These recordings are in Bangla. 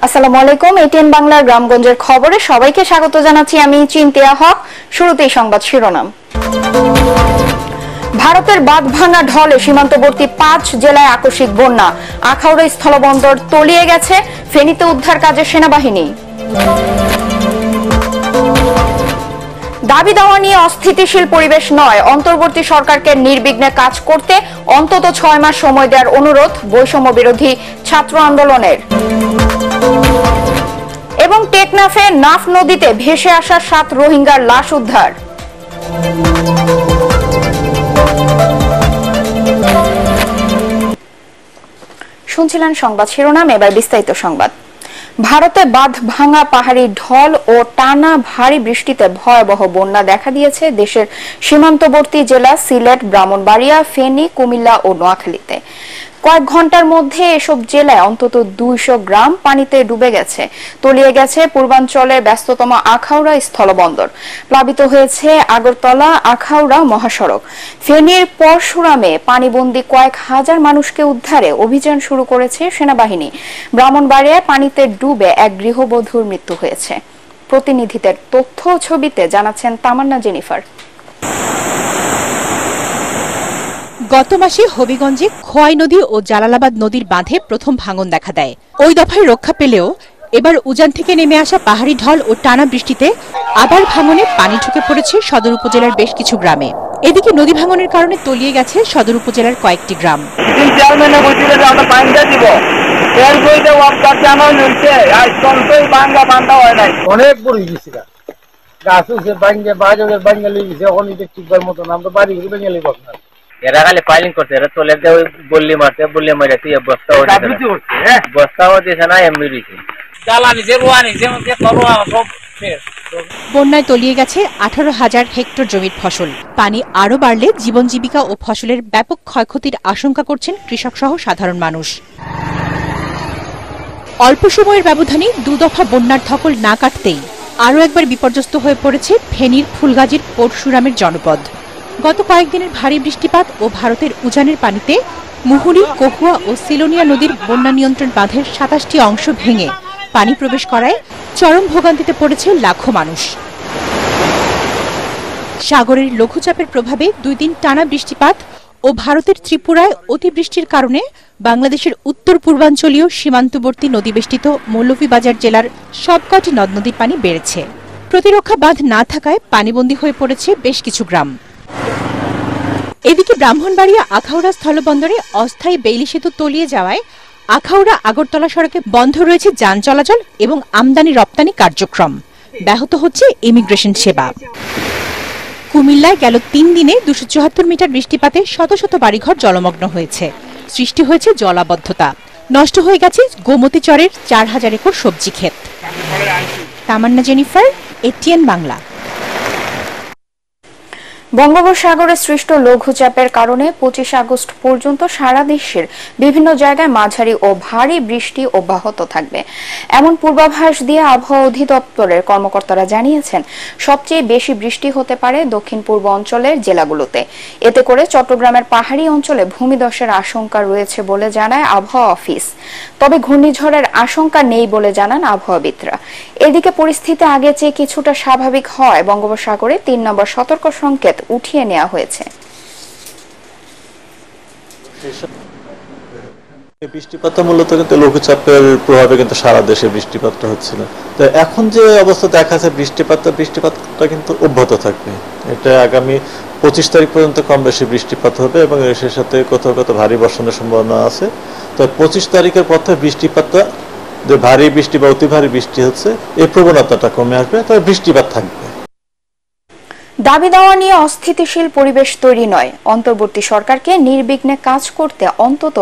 আসসালামু আলাইকুম। এটিএন বাংলার গ্রামগঞ্জের খবরে সবাইকে স্বাগত জানাচ্ছি। আমি চিন্তিয়া হক। শুরুতেই সংবাদ শিরোনাম। ভারতের বাঁধভাঙা ঢলে সীমান্তবর্তী ৫ জেলায় আকস্মিক বন্যা। আখাউড়া স্থলবন্দর তলিয়ে গেছে। ফেনীতে উদ্ধার কাজে সেনাবাহিনী। দাবি দাওয়া নিয়ে অস্থিতিশীল পরিবেশ নয়, অন্তর্বর্তী সরকারকে নির্বিঘ্নে কাজ করতে অন্তত ৬ মাস সময় দেওয়ার অনুরোধ বৈষম্য বিরোধী ছাত্র আন্দোলনের। এবং টেকনাফে নাফ নদীতে ভেসে আসা ৭ রোহিঙ্গার লাশ উদ্ধার। শুনছিলেন সংবাদ শিরোনাম, এবার বিস্তারিত সংবাদ। ভারতে বাঁধ ভাঙা, পাহাড়ি ঢল ও টানা ভারী বৃষ্টিতে ভয়াবহ বন্যা দেখা দিয়েছে দেশের সীমান্তবর্তী জেলা সিলেট, ব্রাহ্মণবাড়িয়া, ফেনী, কুমিল্লা ও নোয়াখালীতে। কয়েক ঘন্টার মধ্যে এসব জেলায় অন্তত ২০০ গ্রাম পানিতে ডুবে গেছে। তলিয়ে গেছে পূর্বাঞ্চলের ব্যস্ততম আখাউড়া স্থলবন্দর। প্লাবিত হয়েছে আগরতলা আখাউড়া মহাসড়ক। ফেনীর পরশুরামে পানিবন্দী কয়েক হাজার মানুষকে উদ্ধারে অভিযান শুরু করেছে সেনাবাহিনী। ব্রাহ্মণবাড়িয়ায় পানিতে ডুবে এক গৃহবধূর মৃত্যু হয়েছে। প্রতিনিধিদের তথ্য ছবিতে জানাচ্ছেন তামান্না জেনিফার। গত মাসে হবিগঞ্জে খোয়াই নদী ও জালালাবাদ নদীর বাঁধে প্রথম ভাঙন দেখা দেয়। ওই দফায় রক্ষা পেলেও এবার উজান থেকে নেমে আসা পাহাড়ি ঢল ও টানা বৃষ্টিতে আবার ভাঙনে পানি ঢুকে পড়েছে সদর উপজেলার বেশ কিছু গ্রামে। এদিকে নদী ভাঙনের কারণে তলিয়ে গেছে সদর উপজেলার কয়েকটি গ্রাম। অনেক বড় গেছিল গাছ ভাঙ্গে বাজারের বাঙ্গালি ঠিকবার মতন আমরা বাড়ি বাঙ্গালি বসলাম। এরা খালি ফাইলিং করছে, এরা তোলে বললি মারছে, বললি মারে তুই বস্তাও দিয়েছে না এমনি দিয়েছে। বন্যায় তলিয়ে গেছে ১৮,০০০ হেক্টর জমির ফসল। পানি আরও বাড়লে জীবন জীবিকা ও ফসলের ব্যাপক ক্ষয়ক্ষতির আশঙ্কা করছেন কৃষক সহ সাধারণ মানুষ। অল্প সময়ের ব্যবধানে ২ দফা বন্যার ধকল না কাটতেই আরও একবার বিপর্যস্ত হয়ে পড়েছে ফেনীর ফুলগাজীর পরশুরামের জনপদ। গত কয়েকদিনের ভারী বৃষ্টিপাত ও ভারতের উজানের পানিতে মুহুরী, কহুয়া ও সিলোনিয়া নদীর বন্যা নিয়ন্ত্রণ বাঁধের ২৭টি অংশ ভেঙে পানি প্রবেশ করায় চরম ভোগান্তিতে পড়েছে লাখো মানুষ। সাগরের লঘুচাপের প্রভাবে ২ দিন টানা বৃষ্টিপাত ও ভারতের ত্রিপুরায় অতিবৃষ্টির কারণে বাংলাদেশের উত্তর পূর্বাঞ্চলীয় সীমান্তবর্তী নদীবেষ্টিত মৌলভীবাজার জেলার সবকটি নদ নদীর পানি বেড়েছে। প্রতিরক্ষা বাঁধ না থাকায় পানিবন্দী হয়ে পড়েছে বেশ কিছু গ্রাম। এদিকে ব্রাহ্মণবাড়িয়া আখাউড়া স্থলবন্দরে অস্থায়ী বেইলি সেতু তলিয়ে যাওয়ায় আখাউড়া আগরতলা সড়কে বন্ধ রয়েছে যান চলাচল এবং আমদানি রপ্তানি কার্যক্রম। ব্যাহত হচ্ছে ইমিগ্রেশন সেবা। কুমিল্লায় গেল ৩ দিনে ২৭৪ মিটার বৃষ্টিপাতে শত শত বাড়িঘর জলমগ্ন হয়েছে। সৃষ্টি হয়েছে জলাবদ্ধতা। নষ্ট হয়ে গেছে গোমতী চরের ৪,০০০ একর সবজি ক্ষেত। তামান্না জেনিফার, এটিএন বাংলা। বঙ্গোপসাগরে সৃষ্ট লঘুচাপের কারণে ২৫ আগস্ট পর্যন্ত সারা দেশের বিভিন্ন জায়গায় মাঝারি ও ভারী বৃষ্টি অব্যাহত থাকবে, এমন পূর্বাভাস দিয়ে আবহাওয়া অধিদপ্তরের কর্মকর্তারা জানিয়েছেন। সবচেয়ে বেশি বৃষ্টি হতে পারে দক্ষিণ পূর্ব অঞ্চলের জেলাগুলোতে। এতে করে চট্টগ্রামের পাহাড়ি অঞ্চলে ভূমিধসের আশঙ্কা রয়েছে বলে জানায় আবহাওয়া অফিস। তবে ঘূর্ণিঝড়ের আশঙ্কা নেই বলে জানান আবহাওয়াবিদরা। এদিকে পরিস্থিতি আগে চেয়ে কিছুটা স্বাভাবিক হয় বঙ্গোপসাগরে ৩ নম্বর সতর্ক সংকেত উঠিয়ে নেওয়া হয়েছে। বৃষ্টিপাতটা মূলত কিন্তু লঘুচাপের প্রভাবে কিন্তু সারা দেশে বৃষ্টিপাতটা হচ্ছিল। তো এখন যে অবস্থা দেখা যাচ্ছে বৃষ্টিপাতটা কিন্তু অব্যাহত থাকবে। এটা আগামী ২৫ তারিখ পর্যন্ত কম বেশি বৃষ্টিপাত হবে এবং এর সাথে কোথাও কোথাও ভারী বর্ষণের সম্ভাবনা আছে। তো ২৫ তারিখের পর থেকে বৃষ্টিপাতটা যে ভারী বৃষ্টি বা অতি ভারী বৃষ্টি হচ্ছে এই প্রবণতাটা কমে আসবে, তবে বৃষ্টিপাত থাকবে। দাবি দেওয়া নিয়ে অস্থিতিশীল পরিবেশ তৈরি নয়, অন্তর্বর্তী সরকারকে নির্বিঘ্নে কাজ করতে অন্তত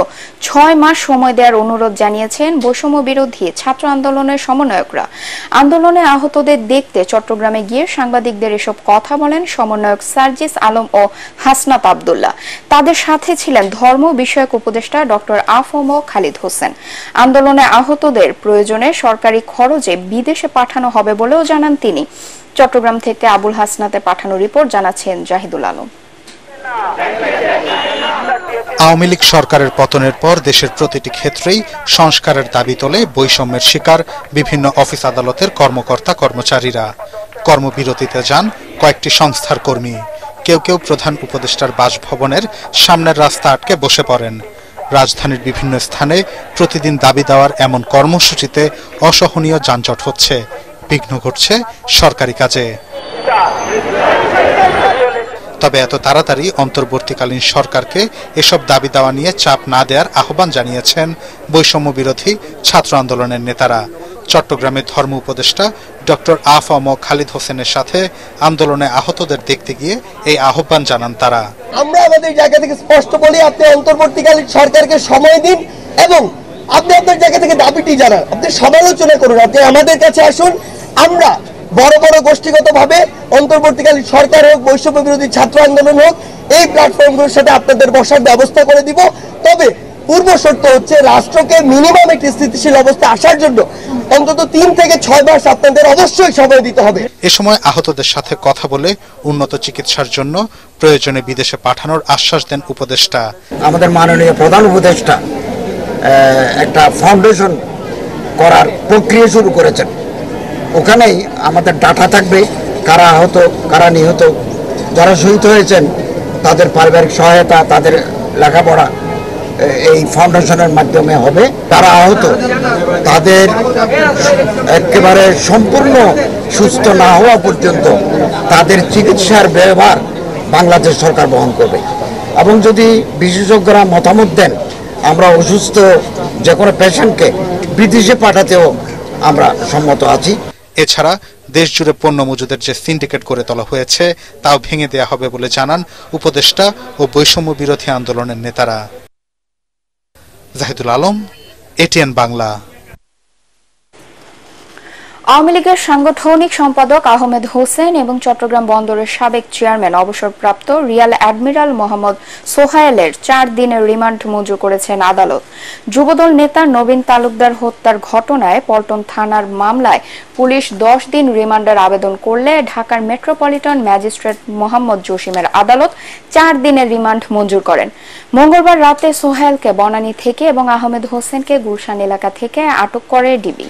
৬ মাস সময় দেওয়ার অনুরোধ জানিয়েছেন বৈষম্য বিরোধী ছাত্র আন্দোলনের সমন্বয়করা। আন্দোলনে আহতদের দেখতে চট্টগ্রামে গিয়ে সাংবাদিকদের এসব কথা বলেন সমন্বয়ক সার্জিস আলম ও হাসনাত আবদুল্লাহ। তাদের সাথে ছিলেন ধর্ম বিষয়ক উপদেষ্টা ডক্টর আফম খালিদ হোসেন। আন্দোলনে আহতদের প্রয়োজনে সরকারি খরচে বিদেশে পাঠানো হবে বলেও জানান তিনি। চট্টগ্রাম থেকে আবুল হাসনাতের পাঠানো রিপোর্ট জানাচ্ছেন জাহিদুল আলম। আওয়ামী লীগ সরকারের পতনের পর দেশের প্রতিটি ক্ষেত্রেই সংস্কারের দাবি তোলে বৈষম্যের শিকার বিভিন্ন অফিস আদালতের কর্মকর্তা কর্মচারীরা। কর্মবিরতিতে যান কয়েকটি সংস্থার কর্মী। কেউ কেউ প্রধান উপদেষ্টার বাসভবনের সামনের রাস্তা আটকে বসে পড়েন। রাজধানীর বিভিন্ন স্থানে প্রতিদিন দাবি দেওয়ার এমন কর্মসূচিতে অসহনীয় যানজট হচ্ছে, বিঘ্ন ঘটছে সরকারি কাজে। তবে এত তাড়াতাড়ি অন্তর্বর্তীকালীন সরকারকে এসব দাবি দেওয়া নিয়ে চাপ না দেওয়ার আহ্বান জানিয়েছেন বৈষম্য বিরোধী ছাত্র আন্দোলনের নেতারা। চট্টগ্রামের ধর্ম উপদেষ্টা ডক্টর আ.ফ.ম. খালিদ হোসেনের সাথে আন্দোলনে আহতদের দেখতে গিয়ে এই আহ্বান জানান তারা। আমরা আমাদের জায়গা থেকে স্পষ্ট বলি, আপনি অন্তর্বর্তীকালীন সরকারকে সময় দিন এবং আপনি আপনার জায়গা থেকে দাবিটি জানান, আপনি সমালোচনা করুন, আপনি আমাদের কাছে আসুন। আমরা বড় বড় গোষ্ঠীগতভাবে অন্তর্বর্তীকালীন সরকার হোক, বৈষম্য বিরোধী ছাত্র আন্দোলন হোক, এই প্ল্যাটফর্মগুলোর সাথে আপনাদের বসার ব্যবস্থা করে দিব। তবে পূর্ব শর্ত হচ্ছে রাষ্ট্রকে মিনিমাম একটি স্থিতিশীল অবস্থা আসার জন্য অন্তত 3 থেকে 6 মাস আপনাদের অবশ্যই সময় দিতে হবে। এ সময় আহতদের সাথে কথা বলে উন্নত চিকিৎসার জন্য প্রয়োজনে বিদেশে পাঠানোর আশ্বাস দেন উপদেষ্টা। আমাদের মাননীয় প্রধান উপদেষ্টা একটা ফাউন্ডেশন করার প্রক্রিয়া শুরু করেছেন। ওখানেই আমাদের ডাটা থাকবে, কারা আহত, কারা নিহত, যারা শহীদ হয়েছেন তাদের পারিবারিক সহায়তা, তাদের লেখাপড়া এই ফাউন্ডেশনের মাধ্যমে হবে। তারা আহত তাদের একেবারে সম্পূর্ণ সুস্থ না হওয়া পর্যন্ত তাদের চিকিৎসার ব্যয়ভার বাংলাদেশ সরকার বহন করবে। এবং যদি বিশেষজ্ঞরা মতামত দেন, আমরা অসুস্থ যে কোনো পেশেন্টকে বিদেশে পাঠাতেও আমরা সম্মত আছি। এছাড়া দেশ জুড়ে পণ্য মজুদের যে সিন্ডিকেট করে তোলা হয়েছে তাও ভেঙে দেওয়া হবে বলে জানান উপদেষ্টা ও বৈষম্য বিরোধী আন্দোলনের নেতারা। জাহিদুল আলম, এটিএন বাংলা। আওয়ামী লীগের সাংগঠনিক সম্পাদক আহমেদ হোসেন এবং চট্টগ্রাম বন্দরের সাবেক চেয়ারম্যান অবসরপ্রাপ্ত রিয়াল অ্যাডমিরাল মোহাম্মদ সোহায়েলের 4 দিনের রিমান্ড মঞ্জুর করেছেন আদালত। যুবদল নেতা নবীন তালুকদার হত্যার ঘটনায় পল্টন থানার মামলায় পুলিশ 10 দিন রিমান্ডের আবেদন করলে ঢাকার মেট্রোপলিটন ম্যাজিস্ট্রেট মোহাম্মদ জসিমের আদালত 4 দিনের রিমান্ড মঞ্জুর করেন। মঙ্গলবার রাতে সোহায়েলকে বনানী থেকে এবং আহমেদ হোসেনকে গুলশান এলাকা থেকে আটক করে ডিবি।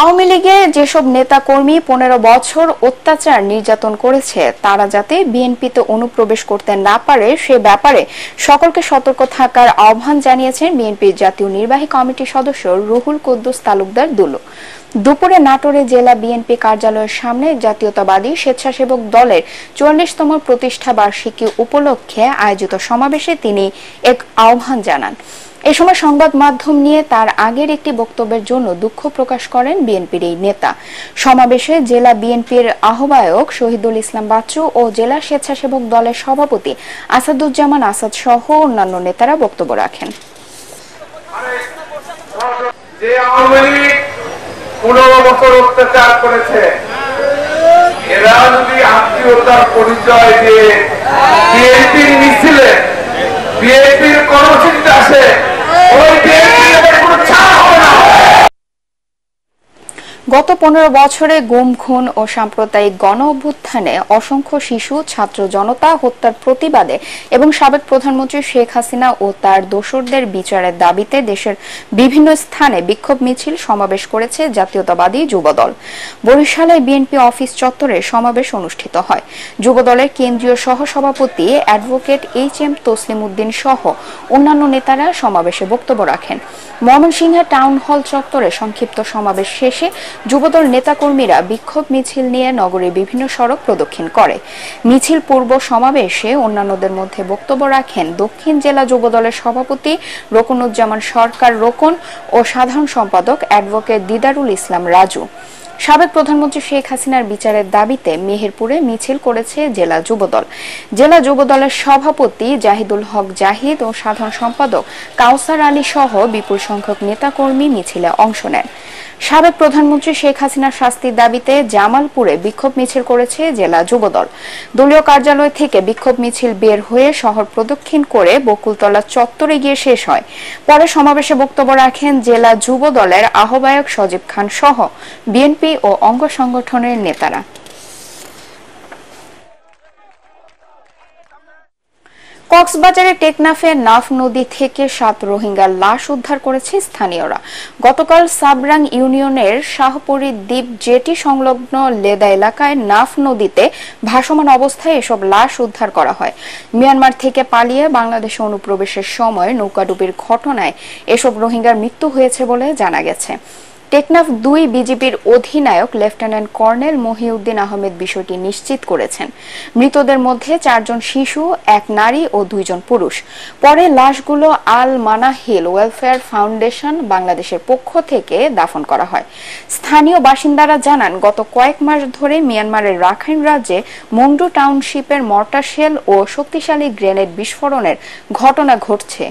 আওয়ামী লীগের যেসব নেতা কর্মী 15 বছর অত্যাচার নির্যাতন করেছে তারা যাতে বিএনপিতে অনুপ্রবেশ করতে না পারে সে ব্যাপারে সকলকে সতর্ক থাকার আহ্বান জানিয়েছেন বিএনপির জাতীয় নির্বাহী কমিটির সদস্য রুহুল কুদ্দুস তালুকদার দুলু। দুপুরে নাটোরে জেলা বিএনপি কার্যালয়ের সামনে জাতীয়তাবাদী স্বেচ্ছাসেবক দলের 44তম প্রতিষ্ঠা বার্ষিকী উপলক্ষে আয়োজিত সমাবেশে তিনি এক আহ্বান জানান। এ সময় সংবাদ মাধ্যম নিয়ে তার আগের একটি বক্তব্যের জন্য দুঃখ প্রকাশ করেন বিএনপির এই নেতা। সমাবেশে জেলা বিএনপির আহ্বায়ক শহীদুল ইসলাম বাচ্চু ও জেলা স্বেচ্ছাসেবক দলের সভাপতি আসাদুজ্জামান আসাদ সহ অন্যান্য নেতারা বক্তব্য রাখেন। যে আওয়ামী লীগ 15 বছর অত্যাচার করেছে, এরা যদি আত্মীয়তার পরিচয় দিয়ে বিএনপির মিছিলে বিএনপির কর্মসূচিতে আসে, ওই বিএনপির কোনো ছাড় হবে না। গত 15 বছরে গুম, খুন ও সাম্প্রদায়িক গণ অভ্যুত্থানে অসংখ্য শিশু, ছাত্র জনতা হত্যার প্রতিবাদে এবং সাবেক প্রধানমন্ত্রী শেখ হাসিনা ও তার দোসরদের বিচারের দাবিতে দেশের বিভিন্ন স্থানে বিক্ষোভ মিছিল সমাবেশ করেছে জাতীয়তাবাদী যুবদল। বরিশালে বিএনপি অফিস চত্বরে সমাবেশ অনুষ্ঠিত হয়। যুবদলের কেন্দ্রীয় সহসভাপতি অ্যাডভোকেট এইচ.এম. তসলিম উদ্দিন সহ অন্যান্য নেতারা সমাবেশে বক্তব্য রাখেন। ময়মনসিংহের টাউন হল চত্বরে সংক্ষিপ্ত সমাবেশ শেষে যুবদল নেতাকর্মীরা বিক্ষোভ মিছিল নিয়ে নগরীর বিভিন্ন সড়ক প্রদক্ষিণ করে। মিছিল পূর্ব সমাবেশে অন্যান্যদের মধ্যে বক্তব্য রাখেন দক্ষিণ জেলা যুবদলের সভাপতি রোকনুজ্জামান সরকার রোকন ও সাধারণ সম্পাদক অ্যাডভোকেট দিদারুল ইসলাম রাজু। সাবেক প্রধানমন্ত্রী শেখ হাসিনার বিচারের দাবিতে মেহেরপুরে মিছিল করেছে জেলা যুবদল। জেলা যুবদলের সভাপতি জাহিদুল হক জাহিদ ও সাধারণ সম্পাদক কাউসার আলী সহ বিপুল সংখ্যক নেতাকর্মী মিছিলে অংশ নেন। সাবেক প্রধানমন্ত্রী শেখ হাসিনার শাস্তির দাবিতে জামালপুরে বিক্ষোভ মিছিল করেছে জেলা যুবদল। দলীয় কার্যালয় থেকে বিক্ষোভ মিছিল বের হয়ে শহর প্রদক্ষিণ করে বকুলতলা চত্বরে গিয়ে শেষ হয়। পরে সমাবেশে বক্তব্য রাখেন জেলা যুবদলের আহ্বায়ক সজীব খান সহ বিএনপি ও অঙ্গ সংগঠনের নেতারা। কক্সবাজারের টেকনাফে নাফ নদী থেকে 7 রোহিঙ্গার লাশ উদ্ধার করেছে স্থানীয়রা। গতকাল সাবরাং ইউনিয়নের শাহপুরী দ্বীপ জেটি সংলগ্ন লেদা এলাকায় নাফ নদীতে ভাসমান অবস্থায় এসব লাশ উদ্ধার করা হয়। মিয়ানমার থেকে পালিয়ে বাংলাদেশে অনুপ্রবেশের সময় নৌকাডুবির ঘটনায় এসব রোহিঙ্গার মৃত্যু হয়েছে বলে জানা গেছে। টেকনাফ 2 বিজিবির অধিনায়ক লেফটেন্যান্ট কর্নেল মহিউদ্দিন আহমেদ বিষয়টি নিশ্চিত করেছেন। মৃতদের মধ্যে 4 জন শিশু, 1 নারী ও 2 জন পুরুষ। পরে লাশগুলো আল মানাহিল ওয়েলফেয়ার ফাউন্ডেশন বাংলাদেশের পক্ষ থেকে দাফন করা হয়। স্থানীয় বাসিন্দারা জানান, গত কয়েক মাস ধরে মিয়ানমারের রাখাইন রাজ্যে মংডু টাউনশিপের মর্টার শেল ও শক্তিশালী গ্রেনেড বিস্ফোরণের ঘটনা ঘটছে।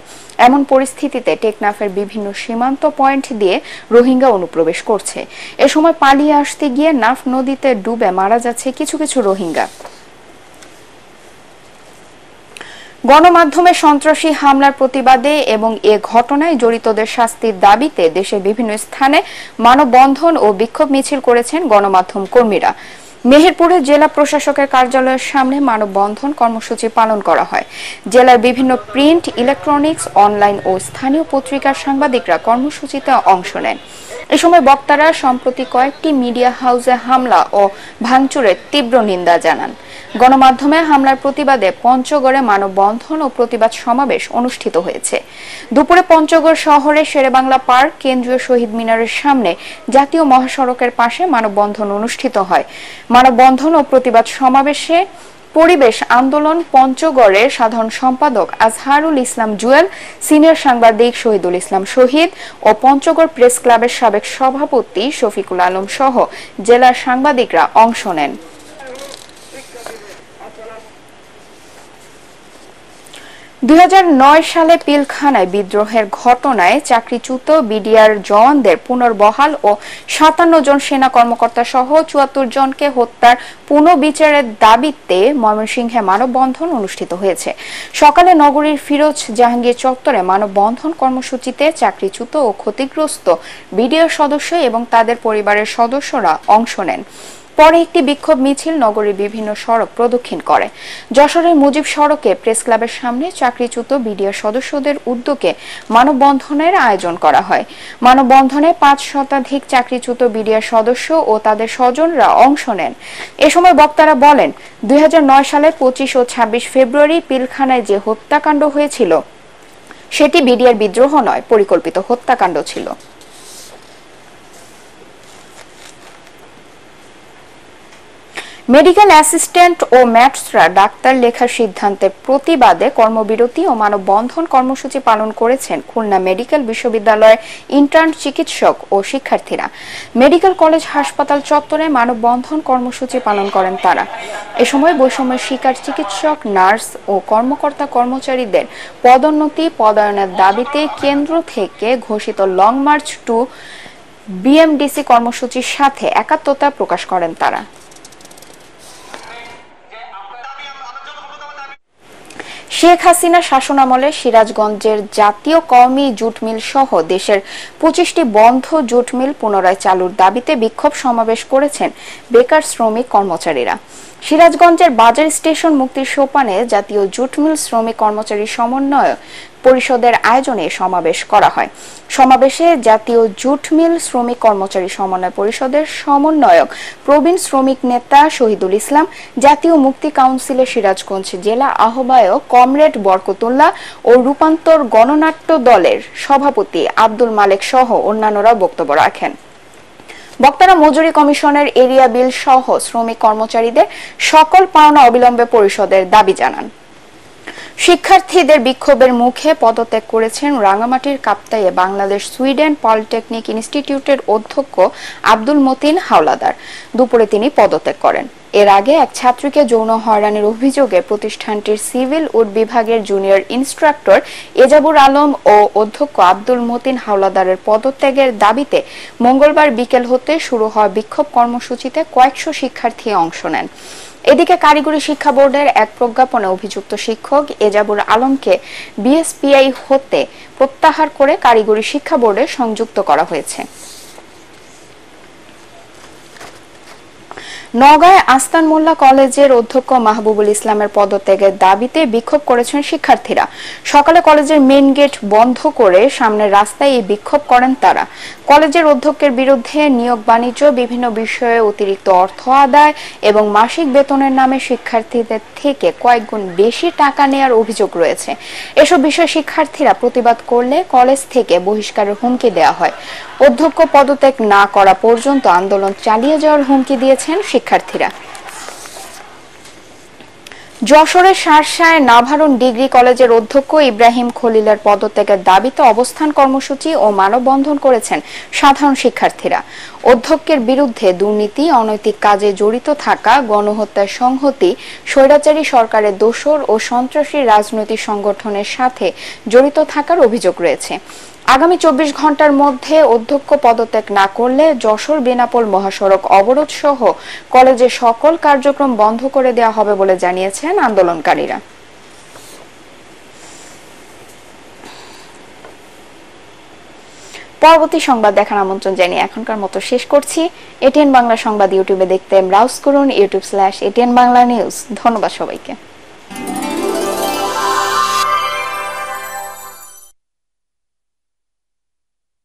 এমন পরিস্থিতিতে টেকনাফের বিভিন্ন সীমান্ত পয়েন্ট দিয়ে রোহিঙ্গা অনুপ্রবেশ করছে। এ সময় পালিয়ে আসতে গিয়ে নাফ নদীতে ডুবে মারা যাচ্ছে কিছু কিছু রোহিঙ্গা। গণমাধ্যমে সন্ত্রাসী হামলার প্রতিবাদে এবং এ ঘটনায় জড়িতদের শাস্তির দাবিতে দেশের বিভিন্ন স্থানে মানববন্ধন ও বিক্ষোভ মিছিল করেছেন গণমাধ্যম কর্মীরা। মেহেরপুরে জেলা প্রশাসকের কার্যালয়ের সামনে মানববন্ধন কর্মসূচি পালন করা হয়। জেলার বিভিন্ন প্রিন্ট, ইলেকট্রনিক্স, অনলাইন ও স্থানীয় পত্রিকার সাংবাদিকরা কর্মসূচিতে অংশ নেন। এ সময় বক্তারা সম্প্রতি কয়েকটি মিডিয়া হাউসে হামলা ও ভাঙচুরের তীব্র নিন্দা জানান। গণমাধ্যমে হামলার প্রতিবাদে পঞ্চগড়ে মানববন্ধন ও প্রতিবাদ সমাবেশ অনুষ্ঠিত হয়েছে। দুপুরে পঞ্চগড় শহরে শেরেবাংলা পার্ক, কেন্দ্রীয় শহীদ মিনারের সামনে জাতীয় মহাসড়কের পাশে মানববন্ধন অনুষ্ঠিত হয়। মানববন্ধন ও প্রতিবাদ সমাবেশে পরিবেশ আন্দোলন পঞ্চগড়ের সাধারণ সম্পাদক আজহারুল ইসলাম জুয়েল, সিনিয়র সাংবাদিক শহীদুল ইসলাম শহীদ ও পঞ্চগড় প্রেস ক্লাবের সাবেক সভাপতি শফিকুল আলম সহ জেলার সাংবাদিকরা অংশ নেন। 2009 সালে পিলখানায় বিদ্রোহের ঘটনায় চাকরিচ্যুত বিডিআর জওয়ানদের পুনর্বহাল ও 57 জন সেনা কর্মকর্তা সহ 74 জনকে হত্যার পুনর্বিচারের দাবিতে ময়মনসিংহে মানববন্ধন অনুষ্ঠিত হয়েছে। সকালে নগরীর ফিরোজ জাহাঙ্গীর চত্বরে মানববন্ধন কর্মসূচিতে চাকরিচ্যুত ও ক্ষতিগ্রস্ত বিডিআর সদস্য এবং তাদের পরিবারের সদস্যরা অংশ নেন। পরে একটি বিক্ষোভ মিছিল নগরীর বিভিন্ন সড়ক প্রদক্ষিণ করে। যশোরের মুজিব সড়কে প্রেস ক্লাবের সামনে চাকরিচ্যুত বিডিআর সদস্যদের উদ্যোগে মানববন্ধনের আয়োজন করা হয়। মানববন্ধনে 5 শতাধিক চাকরিচ্যুত বিডিআর সদস্য ও তাদের স্বজনরা অংশ নেন। এ সময় বক্তারা বলেন, 2009 সালে 25 ও 26 ফেব্রুয়ারি পিলখানায় যে হত্যাকাণ্ড হয়েছিল সেটি বিডিআর বিদ্রোহ নয়, পরিকল্পিত হত্যাকাণ্ড ছিল। মেডিকেল অ্যাসিস্ট্যান্ট ও ম্যাটসরা ডাক্তার লেখার সিদ্ধান্তের প্রতিবাদে কর্মবিরতি ও মানববন্ধন কর্মসূচি পালন করেছেন খুলনা মেডিকেল বিশ্ববিদ্যালয়ের ইন্টার্ন চিকিৎসক ও শিক্ষার্থীরা। মেডিকেল কলেজ হাসপাতাল চত্বরে মানববন্ধন কর্মসূচি পালন করেন তারা। এ সময় বৈষম্যের শিকার চিকিৎসক, নার্স ও কর্মকর্তা কর্মচারীদের পদোন্নতি, পদায়নের দাবিতে কেন্দ্র থেকে ঘোষিত লং মার্চ টু বিএমডিসি কর্মসূচির সাথে একাত্মতা প্রকাশ করেন তারা। শেখ হাসিনা শাসনামলে সিরাজগঞ্জের জাতীয় কওমি জুট মিল সহ দেশের 25টি বন্ধ জুট মিল পুনরায় চালুর দাবিতে বিক্ষোভ সমাবেশ করেছেন বেকার শ্রমিক কর্মচারীরা। সিরাজগঞ্জের বাজার স্টেশন মুক্তির সোপানে জাতীয় জুট মিল শ্রমিক কর্মচারী সমন্বয় পরিষদের আয়োজনে সমাবেশ করা হয়। সমাবেশে জাতীয় জুট মিল শ্রমিক কর্মচারী সমন্বয় পরিষদের সমন্বয়ক প্রবীণ শ্রমিক নেতা শহীদুল ইসলাম, জাতীয় মুক্তি কাউন্সিলের সিরাজগঞ্জ জেলা আহ্বায়ক কমরেড বরকতুল্লাহ ও রূপান্তর গণনাট্য দলের সভাপতি আব্দুল মালেক সহ অন্যান্যরা বক্তব্য রাখেন। বক্তারা মজুরি কমিশনের এরিয়া বিল সহ শ্রমিক কর্মচারীদের সকল পাওনা অবিলম্বে পরিশোধের দাবি জানান। শিক্ষার্থীদের বিক্ষোভের মুখে পদত্যাগ করেছেন রাঙ্গামাটির কাপ্তাইয়ে বাংলাদেশ সুইডেন পলিটেকনিক ইনস্টিটিউটের অধ্যক্ষ আব্দুল মতিন হাওলাদার। দুপুরে তিনি পদত্যাগ করেন। এর আগে এক ছাত্রীকে যৌন হয়রানির অভিযোগে প্রতিষ্ঠানটির সিভিল উড বিভাগের জুনিয়র ইনস্ট্রাক্টর এজাবুর আলম ও অধ্যক্ষ আব্দুল মতিন হাওলাদারের পদত্যাগের দাবিতে মঙ্গলবার বিকেল হতে শুরু হওয়া বিক্ষোভ কর্মসূচিতে কয়েকশো শিক্ষার্থী অংশ নেন। এদিকে কারিগরি শিক্ষা বোর্ডের এক প্রজ্ঞাপনে অভিযুক্ত শিক্ষক এজাবুর আলমকে বিএসপিআই হতে প্রত্যাহার করে কারিগরি শিক্ষা বোর্ডে সংযুক্ত করা হয়েছে। নওগাঁয় আস্তান মোল্লা কলেজের অধ্যক্ষ মাহবুবুল ইসলামের পদত্যাগের দাবিতে বিক্ষোভ করেছেন শিক্ষার্থীরা। সকালে কলেজের মেইন গেট বন্ধ করে সামনের রাস্তায় এই বিক্ষোভ করেন তারা। কলেজের অধ্যক্ষের বিরুদ্ধে নিয়োগ বাণিজ্য, বিভিন্ন বিষয়ে অতিরিক্ত অর্থ আদায় এবং মাসিক বেতনের নামে শিক্ষার্থীদের থেকে কয়েক গুণ বেশি টাকা নেওয়ার অভিযোগ রয়েছে। এসব বিষয়ে শিক্ষার্থীরা প্রতিবাদ করলে কলেজ থেকে বহিষ্কারের হুমকি দেওয়া হয়। অধ্যক্ষ পদত্যাগ না করা পর্যন্ত আন্দোলন চালিয়ে যাওয়ার হুমকি দিয়েছেন শিক্ষার্থীরা। যশোরের শার্শায় নাভারুন ডিগ্রি কলেজের অধ্যক্ষ ইব্রাহিম খলিলের পদত্যাগের দাবিতে অবস্থান কর্মসূচি ও মানববন্ধন করেছেন সাধারণ শিক্ষার্থীরা। অধ্যক্ষের বিরুদ্ধে দুর্নীতি, অনৈতিক কাজে জড়িত থাকা, গণহত্যার সংহতি, স্বৈরাচারী সরকারের দোসর ও সন্ত্রাসী রাজনৈতিক সংগঠনের সাথে জড়িত থাকার অভিযোগ রয়েছে। আগামী 24 ঘন্টার মধ্যে অধ্যক্ষ পদত্যাগ না করলে যশোর বেনাপোল মহাসড়ক অবরোধ সহ কলেজের সকল কার্যক্রম বন্ধ করে দেওয়া হবে বলে জানিয়েছেন আন্দোলনকারীরা। পরবর্তী সংবাদ দেখার আমন্ত্রণ জানিয়ে এখনকার মতো শেষ করছি। এটিএন বাংলা সংবাদ ইউটিউবে দেখতে ব্রাউজ করুন youtube/ATN Bangla News। ধন্যবাদ সবাইকে।